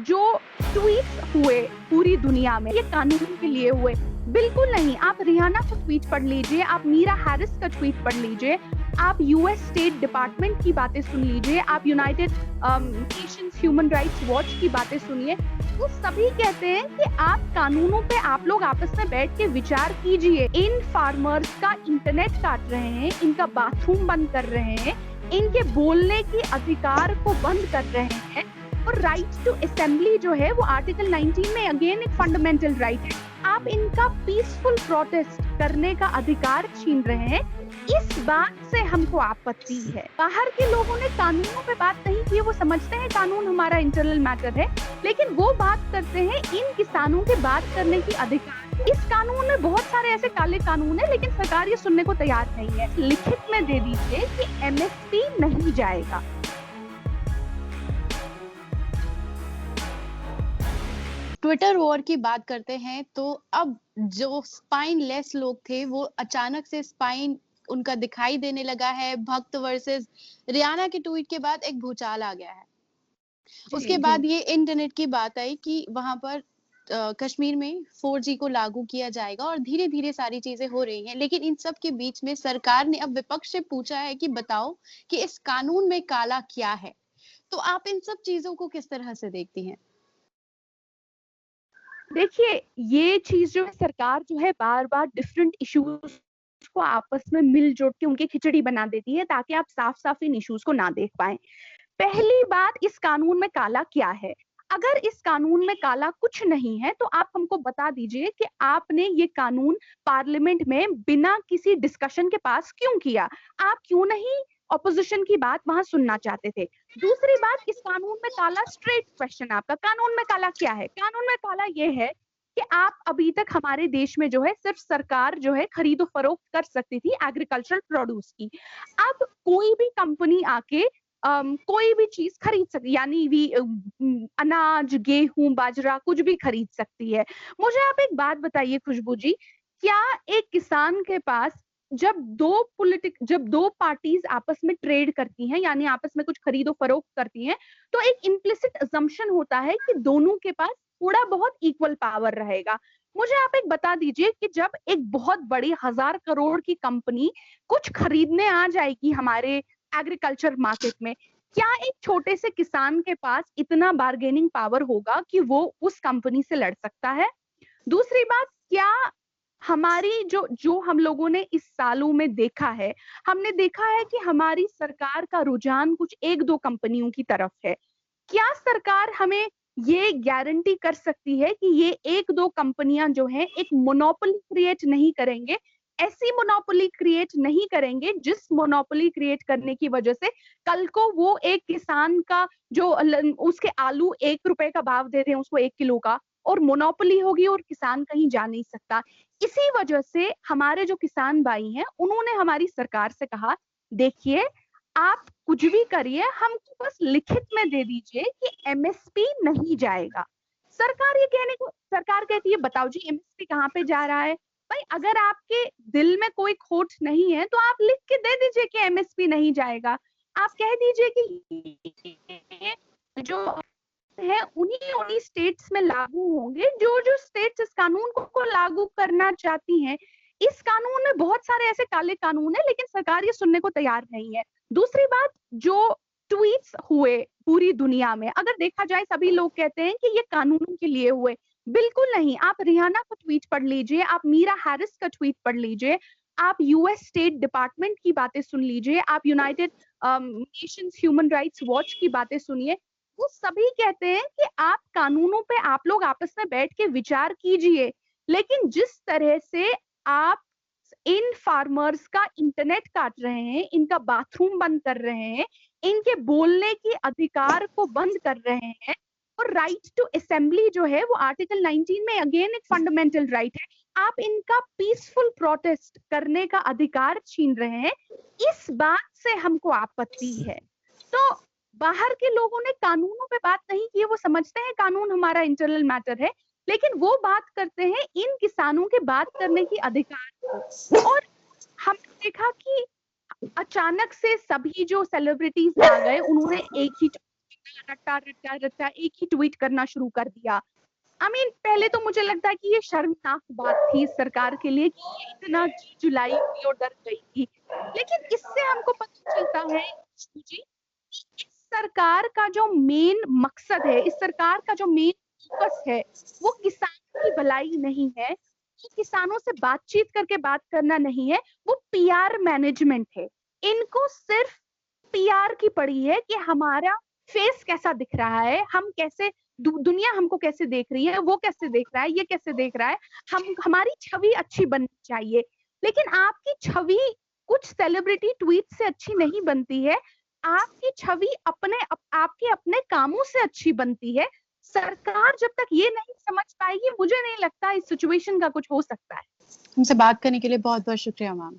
जो ट्वीट्स हुए पूरी दुनिया में ये कानून के लिए हुए, बिल्कुल नहीं। आप रिहाना का ट्वीट पढ़ लीजिए, आप मीरा हैरिस का ट्वीट पढ़ लीजिए, आप यूएस स्टेट डिपार्टमेंट की बातें सुन लीजिए, आप United Nations human rights watch की बातें सुनिए। वो सभी कहते हैं कि आप कानूनों पे आप लोग आपस में बैठ के विचार कीजिए। इन फार्मर्स का इंटरनेट काट रहे हैं, इनका बाथरूम बंद कर रहे हैं, इनके बोलने की अधिकार को बंद कर रहे हैं। और राइट टू असेंबली जो है वो आर्टिकल 19 में अगेन एक फंडामेंटल राइट है। आप इनका पीसफुल प्रोटेस्ट करने का अधिकार छीन रहे हैं। इस बात से हमको आपत्ति है। बाहर के लोगों ने कानूनों पे बात नहीं की, वो समझते हैं कानून हमारा इंटरनल मैटर है, लेकिन वो बात करते हैं इन किसानों के बात करने की अधिकार। इस कानून में बहुत सारे ऐसे काले कानून है, लेकिन सरकार ये सुनने को तैयार नहीं है। लिखित में दे दीजिए कि एमएसपी नहीं जाएगा। ट्विटर वॉर की बात करते हैं तो अब जो स्पाइनलेस लोग थे वो अचानक से स्पाइन उनका दिखाई देने लगा है। भक्त वर्सेस रियाना के ट्वीट के बाद एक भूचाल आ गया है। उसके बाद ये इंटरनेट की बात आई कि वहां पर कश्मीर में 4G को लागू किया जाएगा और धीरे धीरे सारी चीजें हो रही हैं। लेकिन इन सब के बीच में सरकार ने अब विपक्ष से पूछा है कि बताओ कि इस कानून में काला क्या है। तो आप इन सब चीजों को किस तरह से देखती हैं? देखिए, ये चीज जो है, सरकार जो है बार बार डिफरेंट इश्यूज को आपस में मिलजुल के उनकी खिचड़ी बना देती है, ताकि आप साफ साफ इन इश्यूज को ना देख पाए। पहली बात, इस कानून में काला क्या है? अगर इस कानून में काला कुछ नहीं है तो आप हमको बता दीजिए कि आपने ये कानून पार्लियामेंट में बिना किसी डिस्कशन के पास क्यों किया। आप क्यों नहीं ऑपोजिशन की बात वहां सुनना चाहते थे? दूसरी बात, इस कानून में काला, स्ट्रेट क्वेश्चन आपका, कानून में काला क्या है? कानून में काला ये है कि आप अभी तक हमारे देश में जो है सिर्फ सरकार जो है खरीदो फरोख्त कर सकती थी एग्रीकल्चरल प्रोड्यूस की। अब कोई भी कंपनी आके कोई भी चीज खरीद सकती, यानी भी अनाज, गेहूं, बाजरा कुछ भी खरीद सकती है। मुझे आप एक बात बताइए खुशबू जी, क्या एक किसान के पास जब दो पार्टीज आपस में ट्रेड करती हैं, यानी आपस में कुछ खरीदो फरोख्त करती हैं, तो एक इम्प्लिसिट अजम्पशन होता है कि दोनों के पास थोड़ा बहुत इक्वल पावर रहेगा। मुझे आप एक बता दीजिए कि जब एक बहुत बड़ी 1000 करोड़ की कंपनी कुछ खरीदने आ जाएगी हमारे एग्रीकल्चर मार्केट में, क्या एक छोटे से किसान के पास इतना बार्गेनिंग पावर होगा कि वो उस कंपनी से लड़ सकता है? दूसरी बात, क्या हमारी जो जो हम लोगों ने इस सालों में देखा है, हमने देखा है कि हमारी सरकार का रुझान कुछ एक दो कंपनियों की तरफ है। क्या सरकार हमें ये गारंटी कर सकती है कि ये एक दो कंपनियां जो हैं एक मोनोपोली क्रिएट नहीं करेंगे? ऐसी मोनोपोली क्रिएट नहीं करेंगे जिस मोनोपोली क्रिएट करने की वजह से कल को वो एक किसान का जो उसके आलू 1 रुपए का भाव दे रहे हैं उसको 1 किलो का, और मोनोपोली होगी और किसान कहीं जा नहीं सकता। इसी वजह से हमारे जो किसान भाई हैं उन्होंने हमारी सरकार से कहा, देखिए आप कुछ भी करिए, हमको बस लिखित में दे दीजिए कि एमएसपी नहीं जाएगा। सरकार कहती है, बताओ जी एमएसपी कहाँ पे जा रहा है? भाई, अगर आपके दिल में कोई खोट नहीं है तो आप लिख के दे दीजिए कि एमएसपी नहीं जाएगा। आप कह दीजिए कि ये जो है उन्हीं उन्हीं स्टेट्स में लागू होंगे जो जो स्टेट्स इस कानून को लागू करना चाहती हैं। इस कानून में बहुत सारे ऐसे काले कानून है, लेकिन सरकार ये सुनने को तैयार नहीं है। दूसरी बात, जो ट्वीट्स हुए पूरी दुनिया में, अगर देखा जाए सभी लोग कहते हैं कि ये कानूनों के लिए हुए, बिल्कुल नहीं। आप रिहाना का ट्वीट पढ़ लीजिए, आप मीरा हैरिस का ट्वीट पढ़ लीजिए, आप यूएस स्टेट डिपार्टमेंट की बातें सुन लीजिए, आप United Nations human rights watch की बातें सुनिए। वो सभी कहते हैं कि आप कानूनों पे आप लोग आपस में बैठ के विचार कीजिए। लेकिन जिस तरह से आप इन फार्मर्स का इंटरनेट काट रहे हैं, इनका बाथरूम बंद कर रहे हैं, इनके बोलने की अधिकार को बंद कर रहे हैं, और राइट टू असेंबली जो है वो आर्टिकल 19 में अगेन एक फंडामेंटल राइट है, आप इनका पीसफुल प्रोटेस्ट करने का अधिकार छीन रहे हैं। इस बात से हमको आपत्ति है। तो बाहर के लोगों ने कानूनों पे बात नहीं की है, वो समझते हैं कानून हमारा इंटरनल मैटर है, लेकिन वो बात करते हैं इन किसानों के बात करने की अधिकार को। और हमने देखा कि अचानक से सभी जो सेलिब्रिटीज आ गए, उन्होंने एक ही रट्टा रट्टा रट्टा एक ही ट्वीट करना शुरू कर दिया। पहले तो मुझे लगता है कि ये शर्मनाक बात थी इस सरकार के लिए कि ये इतना जी जुलाई हुई और डर गई थी। लेकिन इससे हमको पता चलता है खुशबू जी, कि इस सरकार का जो मेन मकसद है, इस सरकार का जो मेन फोकस है, वो किसानों की भलाई नहीं है, वो किसानों से बातचीत करके बात करना नहीं है, वो पीआर मैनेजमेंट है। इनको सिर्फ पीआर की पड़ी है कि हमारा फेस कैसा दिख रहा है, हम कैसे दुनिया हमको कैसे देख रही है, वो कैसे देख रहा है, ये कैसे देख रहा है, हमारी छवि अच्छी बननी चाहिए। लेकिन आपकी छवि कुछ सेलिब्रिटी ट्वीट से अच्छी नहीं बनती है, आपकी छवि आपके अपने कामों से अच्छी बनती है। सरकार जब तक ये नहीं समझ पाएगी, मुझे नहीं लगता इस सिचुएशन का कुछ हो सकता है। हमसे बात करने के लिए बहुत बहुत शुक्रिया मैम।